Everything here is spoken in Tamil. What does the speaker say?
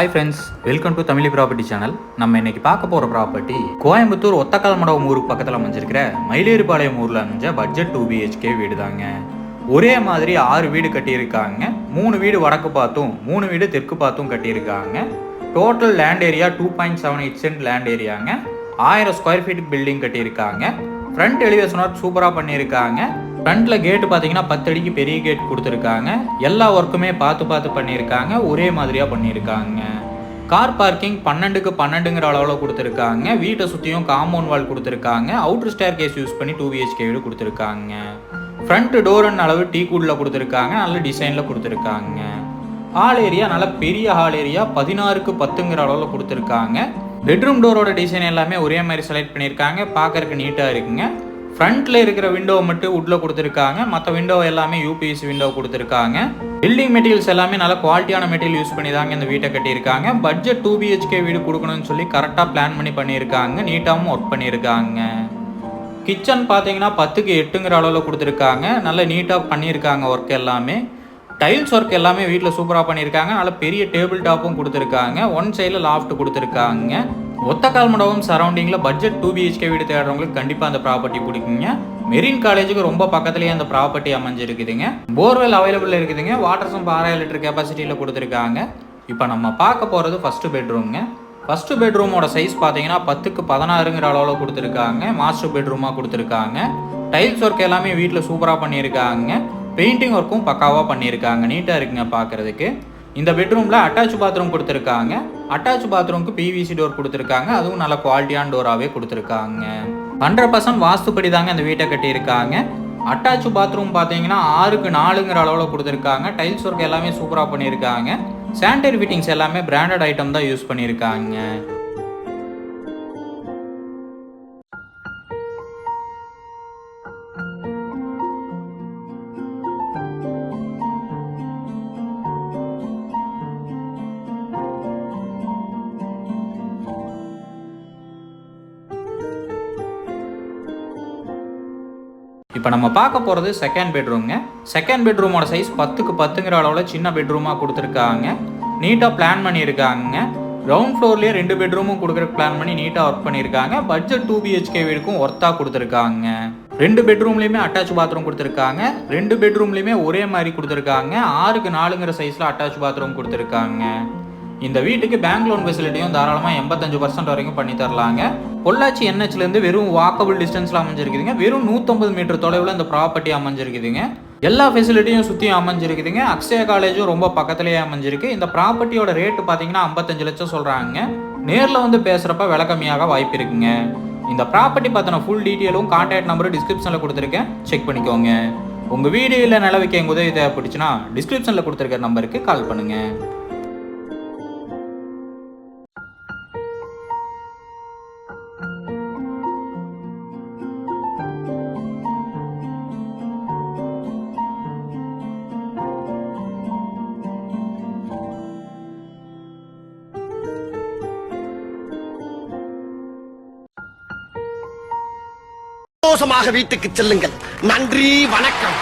Hi friends, welcome to Tamil property channel. நம்ம இன்னைக்கு பார்க்க போகிற ப்ராப்பர்ட்டி கோயம்புத்தூர் ஒத்தக்கால்மடவம் ஊருக்கு பக்கத்தில் அமைஞ்சிருக்கிற மயிலேறுபாளையம் ஊரில் அமைஞ்ச பட்ஜெட் 2BHK வீடு தாங்க. ஒரே மாதிரி 6 வீடு கட்டியிருக்காங்க. 3 வீடு வடக்கு பார்த்தும் 3 வீடு தெற்கு பார்த்தும் கட்டியிருக்காங்க. Total land area 2.78 cent land ஏரியாங்க. 1000 ஸ்கொயர் ஃபீட் பில்டிங் கட்டியிருக்காங்க. ஃப்ரண்ட் எலிவேஷன் ஒர்க் சூப்பராக பண்ணியிருக்காங்க. ஃப்ரண்ட்டில் கேட்டு பார்த்தீங்கன்னா 10 அடிக்கு பெரிய கேட் கொடுத்துருக்காங்க. எல்லா ஒர்க்குமே பார்த்து பண்ணியிருக்காங்க. ஒரே மாதிரியாக பண்ணியிருக்காங்க. கார் பார்க்கிங் 12க்கு 12ங்கிற அளவில் கொடுத்துருக்காங்க. வீட்டை சுற்றியும் காம்பவுண்ட் வால் கொடுத்துருக்காங்க. அவுட்டர் ஸ்டேர் கேஸ் யூஸ் பண்ணி 2BHK வீடு கொடுத்துருக்காங்க. ஃப்ரண்ட் டோரன் அளவு டீக்குடில் கொடுத்துருக்காங்க. நல்ல டிசைனில் கொடுத்துருக்காங்க. ஹால் ஏரியா நல்ல பெரிய ஹால் ஏரியா 16க்கு 10ங்கிற அளவில் கொடுத்துருக்காங்க. பெட்ரூம் டோரோட டிசைன் எல்லாமே ஒரே மாதிரி செலக்ட் பண்ணியிருக்காங்க. பார்க்கறதுக்கு நீட்டாக இருக்குங்க. ஃப்ரண்ட்டில் இருக்கிற விண்டோவை மட்டும் உட்டில் கொடுத்துருக்காங்க. மற்ற விண்டோ எல்லாமே UPVC விண்டோ கொடுத்துருக்காங்க. பில்டிங் மெட்டீரியல்ஸ் எல்லாமே நல்ல குவாலிட்டியான மெட்டீரியல் யூஸ் பண்ணி தாங்க இந்த வீட்டை கட்டியிருக்காங்க. பட்ஜெட் 2BHK வீடு கொடுக்கணும்னு சொல்லி கரெக்டாக பிளான் பண்ணி பண்ணியிருக்காங்க. நீட்டாகவும் ஒர்க் பண்ணியிருக்காங்க. கிச்சன் பார்த்தீங்கன்னா 10க்கு 8ங்கிற அளவில் கொடுத்துருக்காங்க. நல்ல நீட்டாக பண்ணியிருக்காங்க. ஒர்க் எல்லாமே டைல்ஸ் ஒர்க் எல்லாமே வீட்டில் சூப்பராக பண்ணியிருக்காங்க. நல்ல பெரிய டேபிள் டாப்பும் கொடுத்துருக்காங்க. ஒன் சைடில் லாஃப்ட் கொடுத்துருக்காங்க. ஒத்தக்கால்மடவம் சரௌண்டிங்கில் பட்ஜெட் 2BHK வீடு தேடுறவங்களுக்கு கண்டிப்பாக அந்த ப்ராப்பர்ட்டி பிடிக்குங்க. மெரின் காலேஜுக்கு ரொம்ப பக்கத்துலேயே அந்த ப்ராப்பர்ட்டி அமைஞ்சிருக்குதுங்க. போர்வெல் அவைலபிள் இருக்குதுங்க. வாட்டர் சம்ப் 6000 லிட்டர் கெப்பாசிட்டியில் கொடுத்துருக்காங்க. இப்போ நம்ம பார்க்க போகிறது ஃபஸ்ட்டு பெட்ரூம்ங்க. ஃபஸ்ட்டு பெட்ரூமோட சைஸ் பார்த்தீங்கன்னா 10க்கு 16ங்கிற அளவில் கொடுத்துருக்காங்க. மாஸ்டர் பெட்ரூமாக கொடுத்துருக்காங்க. டைல்ஸ் ஒர்க் எல்லாமே வீட்டில் சூப்பராக பண்ணியிருக்காங்க. பெயிண்டிங் ஒர்க்கும் பக்காவாக பண்ணியிருக்காங்க. நீட்டாக இருக்குங்க பார்க்குறதுக்கு. இந்த பெட்ரூமில் அட்டாச் பாத்ரூம் கொடுத்துருக்காங்க. அட்டாச் பாத்ரூமுக்கு PVC டோர் கொடுத்துருக்காங்க. அதுவும் நல்ல குவாலிட்டியான டோராகவே கொடுத்துருக்காங்க. 100% வாஸ்துப்படி தாங்க இந்த வீட்டை கட்டியிருக்காங்க. அட்டாச் பாத்ரூம் பார்த்தீங்கன்னா 6க்கு 4ங்கிற அளவில் கொடுத்துருக்காங்க. டைல்ஸ் ஒர்க் எல்லாமே சூப்பராக பண்ணியிருக்காங்க. சானிடரி ஃபிட்டிங்ஸ் எல்லாமே பிராண்டட் ஐட்டம் தான் யூஸ் பண்ணியிருக்காங்க. இப்போ நம்ம பார்க்க போகிறது செகண்ட் பெட்ரூம்ங்க. செகண்ட் பெட்ரூமோட சைஸ் 10க்கு 10ங்கிற அளவில் சின்ன பெட்ரூமாக கொடுத்துருக்காங்க. நீட்டாக பிளான் பண்ணியிருக்காங்க. கிரவுண்ட் ஃப்ளோர்லேயே 2 பெட்ரூமும் கொடுக்குறக்கு பிளான் பண்ணி நீட்டாக ஒர்க் பண்ணியிருக்காங்க. பட்ஜெட் 2BHK வீடுக்கும் ஒர்த்தாக கொடுத்துருக்காங்க. 2 பெட்ரூம்லேயுமே அட்டாச் பாத்ரூம் கொடுத்துருக்காங்க. 2 பெட்ரூம்லேயுமே ஒரே மாதிரி கொடுத்துருக்காங்க. 6க்கு 4ங்கிற சைஸில் அட்டாச் பாத்ரூம் கொடுத்துருக்காங்க. இந்த வீட்டுக்கு பேங்க் லோன் ஃபெசிலிட்டியும் தாராளமாக 85% வரைக்கும் பண்ணி தரலாங்க. பொள்ளாச்சி NHலேருந்து வெறும் வாக்கபிள் டிஸ்டன்ஸில் அமைஞ்சிருக்குதுங்க. வெறும் 150 மீட்டர் தொலைவில் இந்த ப்ராப்பர்ட்டி அமைஞ்சிருக்குதுங்க. எல்லா ஃபெசிலிட்டியும் சுற்றியும் அமைஞ்சிருக்குதுங்க. அக்ஷயா காலேஜும் ரொம்ப பக்கத்துலேயே அமைஞ்சிருக்கு. இந்த ப்ராப்பர்ட்டியோட ரேட்டு பார்த்தீங்கன்னா 55 லட்சம் சொல்கிறாங்க. நேரில் வந்து பேசுகிறப்ப விலை கம்மியாக வாய்ப்பு இருக்குங்க. இந்த ப்ராப்பர்ட்டி பார்த்தின ஃபுல் டீட்டெயிலும் கான்டாக்ட் நம்பரும் டிஸ்கிரிப்ஷனில் கொடுத்துருக்கேன். செக் பண்ணிக்கோங்க. உங்கள் வீடு இல்லை நிலவிக்க எங்கள் உதவி தேவைப்பட்டுச்சுன்னா டிஸ்கிரிப்ஷனில் கொடுத்துருக்க நம்பருக்கு கால் பண்ணுங்கள். சந்தோஷமாக வீட்டுக்கு செல்லுங்கள். நன்றி, வணக்கம்.